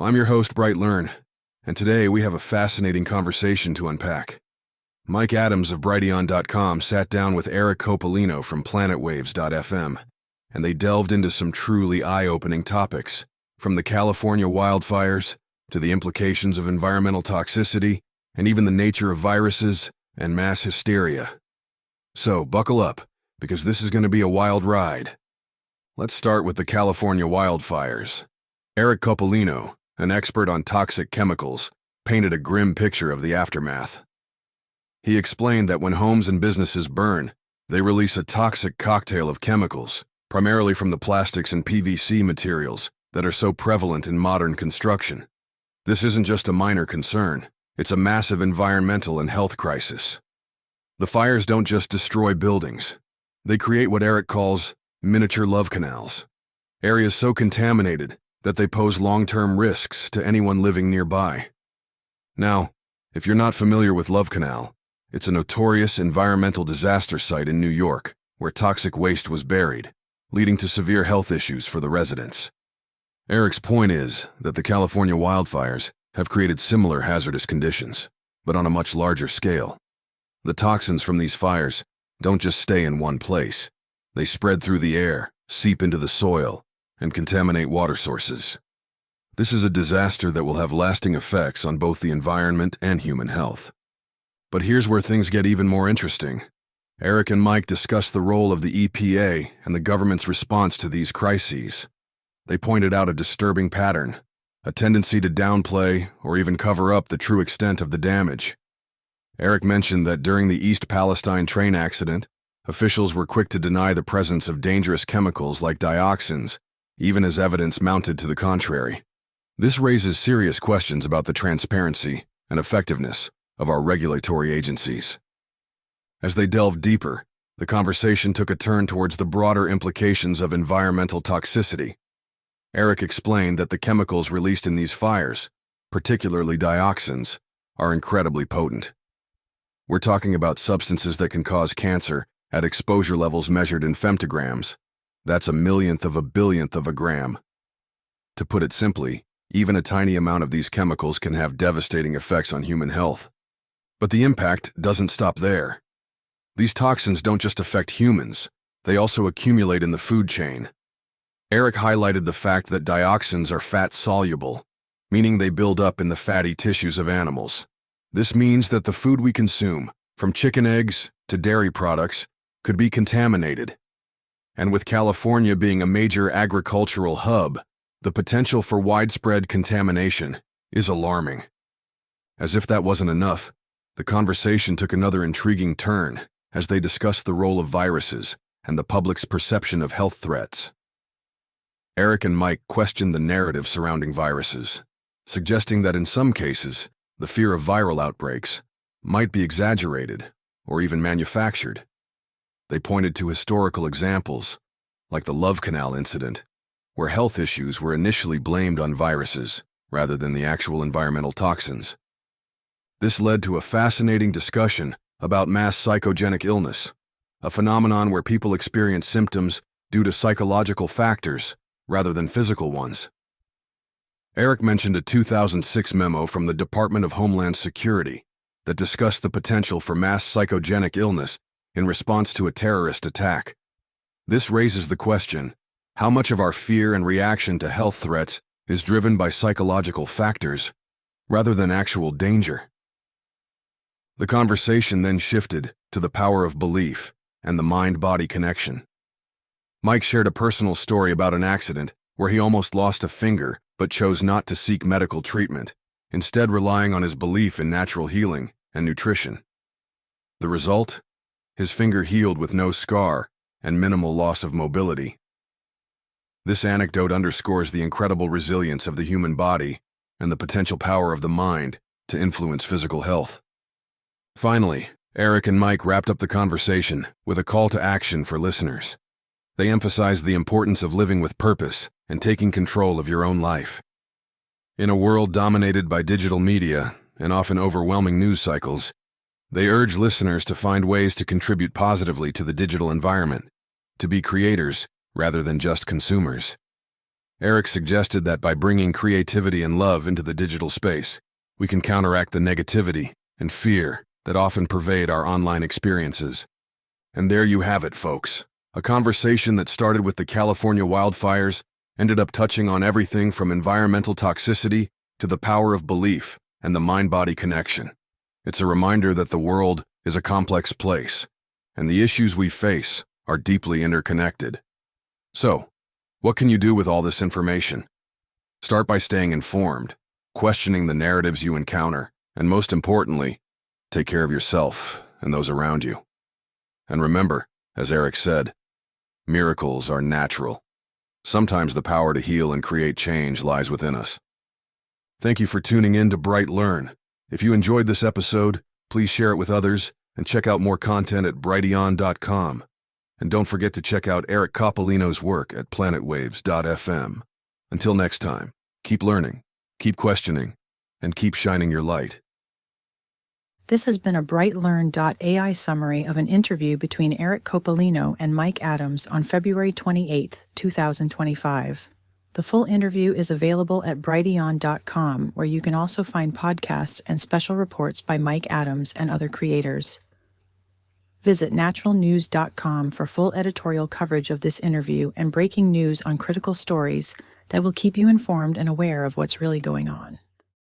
Well, I'm your host, BrightLearn, and today we have a fascinating conversation to unpack. Mike Adams of brighteon.com sat down with Eric Coppolino from planetwaves.fm, and they delved into some truly eye-opening topics, from the California wildfires to the implications of environmental toxicity and even the nature of viruses and mass hysteria. So, buckle up, because this is going to be a wild ride. Let's start with the California wildfires. Eric Coppolino, an expert on toxic chemicals, painted a grim picture of the aftermath. He explained that when homes and businesses burn, they release a toxic cocktail of chemicals, primarily from the plastics and PVC materials that are so prevalent in modern construction. This isn't just a minor concern, it's a massive environmental and health crisis. The fires don't just destroy buildings. They create what Eric calls miniature love canals, areas so contaminated that they pose long-term risks to anyone living nearby. Now, if you're not familiar with Love Canal, it's a notorious environmental disaster site in New York where toxic waste was buried, leading to severe health issues for the residents. Eric's point is that the California wildfires have created similar hazardous conditions, but on a much larger scale. The toxins from these fires don't just stay in one place. They spread through the air, seep into the soil, and contaminate water sources. This is a disaster that will have lasting effects on both the environment and human health. But here's where things get even more interesting. Eric and Mike discuss the role of the EPA and the government's response to these crises. They pointed out a disturbing pattern, a tendency to downplay or even cover up the true extent of the damage. Eric mentioned that during the East Palestine train accident, officials were quick to deny the presence of dangerous chemicals like dioxins, even as evidence mounted to the contrary. This raises serious questions about the transparency and effectiveness of our regulatory agencies. As they delved deeper, the conversation took a turn towards the broader implications of environmental toxicity. Eric explained that the chemicals released in these fires, particularly dioxins, are incredibly potent. We're talking about substances that can cause cancer at exposure levels measured in femtograms. That's a millionth of a billionth of a gram. To put it simply, even a tiny amount of these chemicals can have devastating effects on human health. But the impact doesn't stop there. These toxins don't just affect humans, they also accumulate in the food chain. Eric highlighted the fact that dioxins are fat-soluble, meaning they build up in the fatty tissues of animals. This means that the food we consume, from chicken eggs to dairy products, could be contaminated. And with California being a major agricultural hub, the potential for widespread contamination is alarming. As if that wasn't enough, the conversation took another intriguing turn as they discussed the role of viruses and the public's perception of health threats. Eric and Mike questioned the narrative surrounding viruses, suggesting that in some cases, the fear of viral outbreaks might be exaggerated or even manufactured. They pointed to historical examples, like the Love Canal incident, where health issues were initially blamed on viruses rather than the actual environmental toxins. This led to a fascinating discussion about mass psychogenic illness, a phenomenon where people experience symptoms due to psychological factors rather than physical ones. Eric mentioned a 2006 memo from the Department of Homeland Security that discussed the potential for mass psychogenic illness in response to a terrorist attack. This raises the question, how much of our fear and reaction to health threats is driven by psychological factors rather than actual danger? The conversation then shifted to the power of belief and the mind-body connection. Mike shared a personal story about an accident where he almost lost a finger but chose not to seek medical treatment, instead relying on his belief in natural healing and nutrition. The result? His finger healed with no scar and minimal loss of mobility. This anecdote underscores the incredible resilience of the human body and the potential power of the mind to influence physical health. Finally, Eric and Mike wrapped up the conversation with a call to action for listeners. They emphasized the importance of living with purpose and taking control of your own life. In a world dominated by digital media and often overwhelming news cycles, they urge listeners to find ways to contribute positively to the digital environment, to be creators rather than just consumers. Eric suggested that by bringing creativity and love into the digital space, we can counteract the negativity and fear that often pervade our online experiences. And there you have it, folks. A conversation that started with the California wildfires ended up touching on everything from environmental toxicity to the power of belief and the mind-body connection. It's a reminder that the world is a complex place, and the issues we face are deeply interconnected. So, what can you do with all this information? Start by staying informed, questioning the narratives you encounter, and most importantly, take care of yourself and those around you. And remember, as Eric said, miracles are natural. Sometimes the power to heal and create change lies within us. Thank you for tuning in to BrightLearn. If you enjoyed this episode, please share it with others and check out more content at brightlearn.com. And don't forget to check out Eric Coppolino's work at planetwaves.fm. Until next time, keep learning, keep questioning, and keep shining your light. This has been a BrightLearn.ai summary of an interview between Eric Coppolino and Mike Adams on February 28, 2025. The full interview is available at brighteon.com, where you can also find podcasts and special reports by Mike Adams and other creators. Visit naturalnews.com for full editorial coverage of this interview and breaking news on critical stories that will keep you informed and aware of what's really going on.